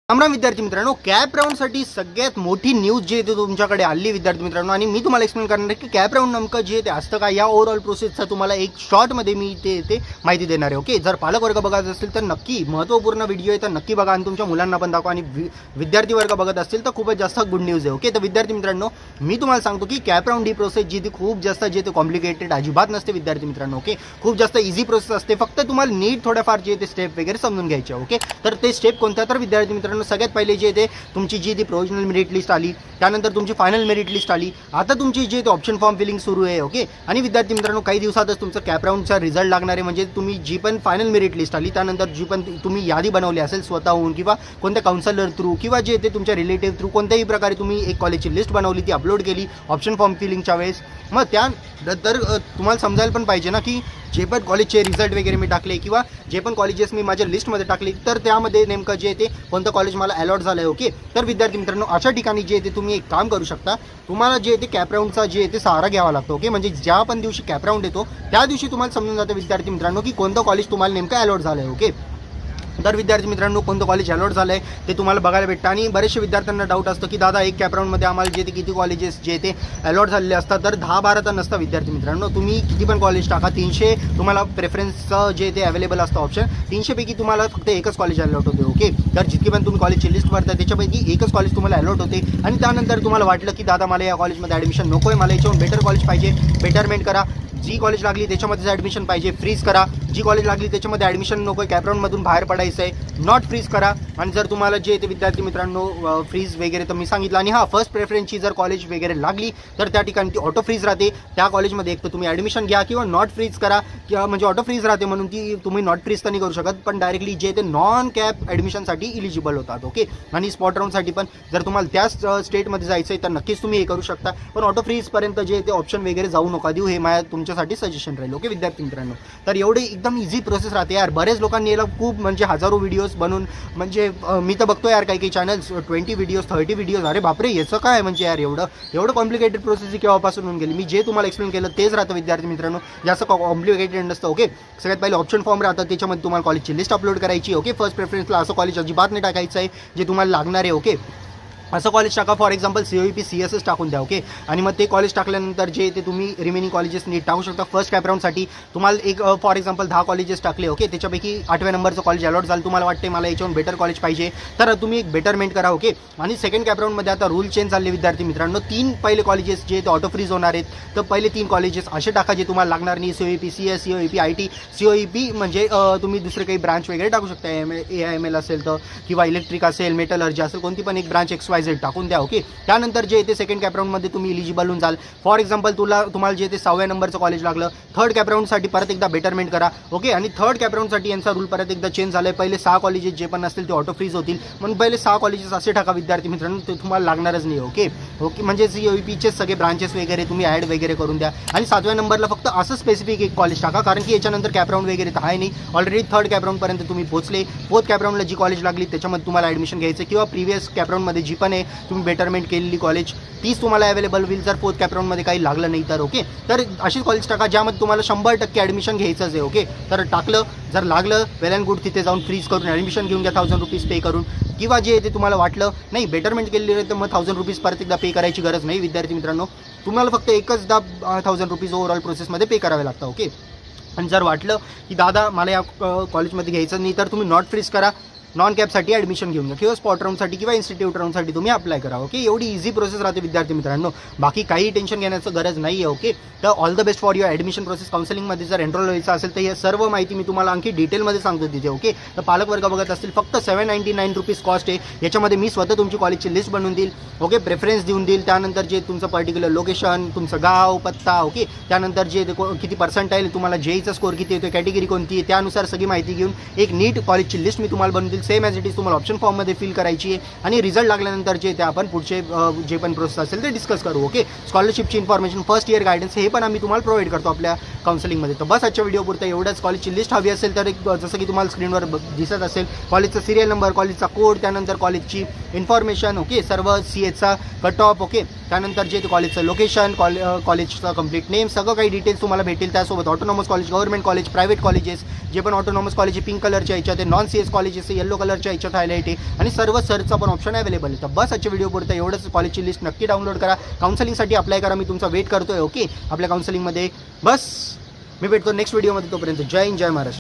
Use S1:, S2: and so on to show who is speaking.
S1: रामराम विद्यार्थी मित्रांनो, कॅप राऊंडसाठी सगळ्यात मोठी न्यूज जी आहे ती तुमच्याकडे आली विद्यार्थी मित्रांनो, आणि मी तुम्हाला एक्सप्लेन करणार आहे की कॅप राऊंड नेमकं जे ते असतं का, या ओव्हरऑल प्रोसेसचा तुम्हाला एक शॉर्टमध्ये मी ते माहिती देणार आहे. ओके, जर पालक वर्ग बघत असतील तर नक्की महत्त्वपूर्ण व्हिडिओ आहे, तर नक्की बघा आणि तुमच्या मुलांना पण दाखवा. आणि विद्यार्थी वर्ग बघत असतील तर खूपच जास्त गुड न्यूज आहे. ओके, तर विद्यार्थी मित्रांनो, मी तुम्हाला सांगतो की कॅप राऊंड ही प्रोसेस जी ती खूप जास्त जे ते कॉम्प्लिकेटेड अजिबात नसते विद्यार्थी मित्रांनो. ओके, खूप जास्त इझी प्रोसेस असते, फक्त तुम्हाला नीट थोड्याफार जे ते स्टेप वगैरे समजून घ्यायचे. ओके, तर ते स्टेप कोणत्या, तर विद्यार्थी मित्रांनो सगळ्यात पहिले जे तुमची जी ती प्रोविजनल मेरिट लिस्ट आली, त्यानंतर तुमची फायनल मेरिट लिस्ट आली, आता तुमची जे ते ऑप्शन फॉर्म फिलिंग सुरू आहे. ओके, आणि विद्यार्थी मित्रांनो काही दिवसातच तुमचं कॅप राऊंडचा रिझल्ट लागणार आहे. म्हणजे तुम्ही जी पण फायनल मेरिट लिस्ट आली, त्यानंतर जी पण तुम्ही यादी बनवली असेल स्वतःहून किंवा कोणत्या काउन्सिलर थ्रू किंवा जे ते तुमच्या रिलेटिव्ह थ्रू कोणत्याही प्रकारे तुम्ही एक कॉलेजची लिस्ट बनवली, ती अपलोड केली ऑप्शन फॉर्म फिलिंगच्या वेळेस, मग त्यानंतर तुम्हाला समजायला पण पाहिजे ना की जे पण कॉलेजचे रिझल्ट वगैरे मी टाकले किंवा जे पण कॉलेजेस मी माझ्या लिस्टमध्ये टाकले, तर त्यामध्ये नेमकं जे ते कोणतं कॉलेज मला अलॉट झालं आहे. ओके, तर विद्यार्थी मित्रांनो अशा ठिकाणी जे ते तुम्ही एक काम करू शकता, तुम्हाला जे ते कॅप राऊंडचा जे ते सहारा घ्यावा लागतो. ओके, म्हणजे ज्या पण दिवशी कॅप राऊंड येतो त्या दिवशी तुम्हाला समजून जातं विद्यार्थी मित्रांनो की कोणतं कॉलेज तुम्हाला नेमकं अलॉट झालं आहे. ओके, तर विद्यार्थी मित्रांनो कोणतं कॉलेज अलॉट झालं आहे ते तुम्हाला बघायला भेटतं. आणि बरेचसे विद्यार्थ्यांना डाऊट असतं की दादा एक कॅप राऊंडमध्ये आम्हाला जे ते किती कॉलेजेस जे ते अलॉट झालेले असतात, तर 10-12 तर नसतं विद्यार्थी मित्रांनो. तुम्ही किती पण कॉलेज टाका, 300 तुम्हाला प्रेफरन्सचं जे ते अवेलेबल असतं ऑप्शन, 300पैकी तुम्हाला फक्त एकच कॉलेज अलॉट होते. ओके, तर जितकी पण तुम्ही कॉलेजची लिस्ट भरता त्याच्यापैकी एकच कॉलेज तुम्हाला अलॉट होते. आणि त्यानंतर तुम्हाला वाटलं की दादा मला या कॉलेजमध्ये ॲडमिशन नको आहे, मला याच्याहून बेटर कॉलेज पाहिजे, बेटरमेंट करा. जी कॉलेज लागली त्याच्यामध्येच ॲडमिशन पाहिजे, फ्रीज करा. जी कॉलेज लागली त्याच्यामध्ये ॲडमिशन नको आहे, कॅप राऊंडमधून बाहेर पडायचं आहे, नॉट फ्रीज करा. आणि जर तुम्हाला जे ते विद्यार्थी मित्रांनो फ्रीज वगैरे तर मी सांगितलं. आणि फर्स्ट प्रेफरन्सची जर कॉलेज वगैरे लागली तर त्या ठिकाणी ती ऑटो फ्रीज राहते. त्या कॉलेजमध्ये एक तर तुम्ही ॲडमिशन घ्या किंवा नॉट फ्रीज करा, किंवा म्हणजे ऑटो फ्रीज राहते म्हणून ती तुम्ही नॉट फ्रीज तर नाही करू शकत, पण डायरेक्टली जे ते नॉन कॅप ॲडमिशनसाठी इलिजिबल होतात. ओके, आणि स्पॉट राऊंडसाठी पण जर तुम्हाला त्याच स्टेटमध्ये जायचं आहे तर नक्कीच तुम्ही हे करू शकता, पण ऑटो फ्रीजपर्यंत जे ते ऑप्शन वगैरे जाऊ नका देऊ, हे माझ्या तुमच्यासाठी सजेशन राहील. ओके विद्यार्थी मित्रांनो, तर एवढे एकदम इझी प्रोसेस राहते यार. बरेच लोकांनी याला खूप म्हणजे हजारो व्हिडिओज बनवून, म्हणजे मी तर बघतो यार काही चॅनल्स 20 व्हिडिओज 30 व्हिडिओज, अरे बापरे याचं काय म्हणजे यार एवढं कॉम्प्लिकेटेड प्रोसेस केव्हापासून होऊन गेली. मी जे तुम्हाला एक्सप्लेन केलं तेच राहतं विद्यार्थी मित्रांनो, जास्त कॉम्प्लिकेटेड नसतं. ओके, सगळ्यात पहिले ऑप्शन फॉर्म राहतं, त्याच्यामध्ये तुम्हाला कॉलेजची लिस्ट अपलोड करायची. ओके, फर्स्ट प्रेफरन्सला असं कॉलेज अजिबात नाही टाकायचं आहे जे तुम्हाला लागणार आहे. ओके, असं कॉलेज टाका, फॉर एक्झाम्पल COEP CSS टाकून द्या. ओके, आणि मग ते कॉलेज टाकल्यानंतर जे ते तुम्ही रिमेनिंग कॉलेजेस नीट टाकू शकता. फर्स्ट कॅप राऊंडसाठी तुम्हाला एक फॉर एक्झाम्पल 10 कॉलेजेस टाकले. ओके, त्याच्यापैकी 8व्या नंबरचं कॉलेज अलॉट झालं, तुम्हाला वाटते मला याच्याहून बेटर कॉलेज पाहिजे, तर तुम्ही एक बेटरमेंट करा. ओके, आणि सेकंड कॅप राऊंडमध्ये आता रूल चेंज झाले विद्यार्थी मित्रांनो. 3 पहिले कॉलेजेस जे ते ऑटो फ्रीज होणार आहेत, तर पहिले 3 कॉलेजेस असे टाका जे तुम्हाला लागणार नाही. COEP CS, COEP IT. COEP म्हणजे तुम्ही दुसरे काही ब्रांच वगैरे टाकू शकता, AIML असेल तर, किंवा इलेक्ट्रिक असेल, मेटलर्जी असेल, कोणती पण एक ब्रांच XYZ टाकून द्या. ओके, त्यानंतर जे ते सेकंड कॅप राऊंडमध्ये तुम्ही इलिजिबल होऊन जाल. फॉर एक्झाम्पल तुम्हाला जे ते 6व्या नंबरचं कॉलेज लागलं, थर्ड कॅप राऊंडसाठी परत एकदा बेटरमेंट करा. ओके, आणि थर्ड कॅप राऊंडसाठी यांचा रूल परत एकदा चेंज झाला आहे. पहिले 6 कॉलेजेस जे पण असतील ते ऑटो फ्रीज होतील, म्हणून पहिले 6 कॉलेजेस असे टाका विद्यार्थी मित्रांनो, ते तुम्हाला लागणारच नाही. ओके, म्हणजे COEPचे सगळे ब्रांचेस वगैरे तुम्ही ॲड वगैरे करून द्या. आणि 7व्या नंबरला फक्त असं स्पेसिफिक एक कॉलेज टाका, कारण की याच्यानंतर कॅप राऊंड वगैरे तर आहे नाही, ऑलरेडी थर्ड कॅप राऊंडपर्यंत तुम्ही पोहोचले. फोर्थ कॅप राऊंडला जी कॉलेज लागली त्याच्यामध्ये तुम्हाला ॲडमिशन घ्यायचं, किंवा प्रिव्हियस कॅप राऊंडमध्ये जी पण आहे तुम्ही बेटरमेंट केलेली कॉलेज तीच तुम्हाला अवेलेबल होईल जर फोर्थ कॅप राऊंडमध्ये काही लागलं नाही तर. ओके, तर अशीच कॉलेज टाका ज्यामध्ये तुम्हाला 100% ॲडमिशन घ्यायचंच आहे. ओके, तर टाकलं, जर लागलं वेल अँड गुड, तिथे जाऊन फ्रीज करून ॲडमिशन घेऊन घ्या 1000 रुपीज पे करून, किंवा जे ते तुम्हाला वाटलं नाही बेटरमेंट केलेली आहे तर मग 1000 रुपीज परत एकदा पे करायची गरज नाही विद्यार्थी मित्रांनो. तुम्हाला फक्त एकचदा 1000 रुपीज ओव्हरऑल प्रोसेसमध्ये पे करावे लागतं. ओके, आणि जर वाटलं की दादा मला या कॉलेजमध्ये घ्यायचं नाही तर तुम्ही नॉट फ्रीज करा, नॉन कॅपसाठी ॲडमिशन घेऊन घ्या, किंवा स्पॉट राऊंडसाठी किंवा इन्स्टिट्यूट राऊंडसाठी तुम्ही अप्लाय करा. ओके, एवढी इझी प्रोसेस राहते विद्यार्थी मित्रांनो, बाकी काही टेन्शन घेण्याचं गरज नाही आहे. ओके, तर all the best for your admission process. काउन्सिलिंगमध्ये जर एनरोल व्हायचं असेल तर हे सर्व माहिती मी तुम्हाला आणखी डिटेलमध्ये सांगतो तिथे. ओके, तर पालक वर्ग बघत असतील फक्त 799 रुपीज कॉस्ट आहे. याच्यामध्ये मी स्वतः तुमची कॉलेजची लिस्ट बनवून देईल. ओके, प्रेफरन्स देऊन देईल, त्यानंतर जे तुमचं पर्टिक्युलर लोकेशन, तुमचं गाव, पत्ता. ओके, त्यानंतर जे किती पर्सेंटाईल, तुम्हाला JEEचा स्कोर किती येतो, कॅटेगरी कोणती आहे, त्यानुसार सगळी माहिती घेऊन एक नीट कॉलेजची लिस्ट मी तुम्हाला बनवून देईल. सेम ॲज इट इज तुम्हाला ऑप्शन फॉर्ममध्ये फिल करायची आहे, आणि रिझल्ट लागल्यानंतर जे ते आपण पुढचे जे पण प्रोसेस असेल ते डिस्कस करू. ओके, स्कॉलरशिपची इन्फॉर्मेशन, फर्स्ट इयर गायडन्स हे पण आम्ही तुम्हाला प्रोव्हाइड करतो आपल्या काउन्सिलिंगमध्ये. तर बस आजच्या व्हिडिओ पुरतं एवढंच. कॉलेजची लिस्ट हवी असेल तर एक जसं की तुम्हाला स्क्रीनवर दिसत असेल कॉलेजचा सिरियल नंबर, कॉलेजचा कोड, त्यानंतर कॉलेजची इन्फॉर्मेशन. ओके, सर्व CHचा कट ऑफ. ओके, त्यानंतर जे ते कॉलेजचं लोकेशन, कॉलेजचं कंप्लीट नेम, सगळं काही डिटेल्स तुम्हाला भेटेल. त्यासोबत autonomous college, government college, private colleges, जे पण ऑटोनॉमस कॉलेज पिंक कलरच्या याच्या, ते नॉन CS कॉलेजेस, येलो कलरच्या याच्यात हायलाईट आहे आणि सर्व सरचा पण ऑप्शन अवेलेबल आहे. तर बस आजच्या व्हिडिओ पुरतं एवढंच. कॉलेजची लिस्ट नक्की डाउनलोड करा, काउन्सिलिंगसाठी अप्लाय करा. मी तुमचा वेट करतोय. ओके, आपल्या काउन्सिलिंगमध्ये बस मी भेटतो नेक्स्ट व्हिडिओमध्ये. तोपर्यंत जय हिंद, जय महाराष्ट्र.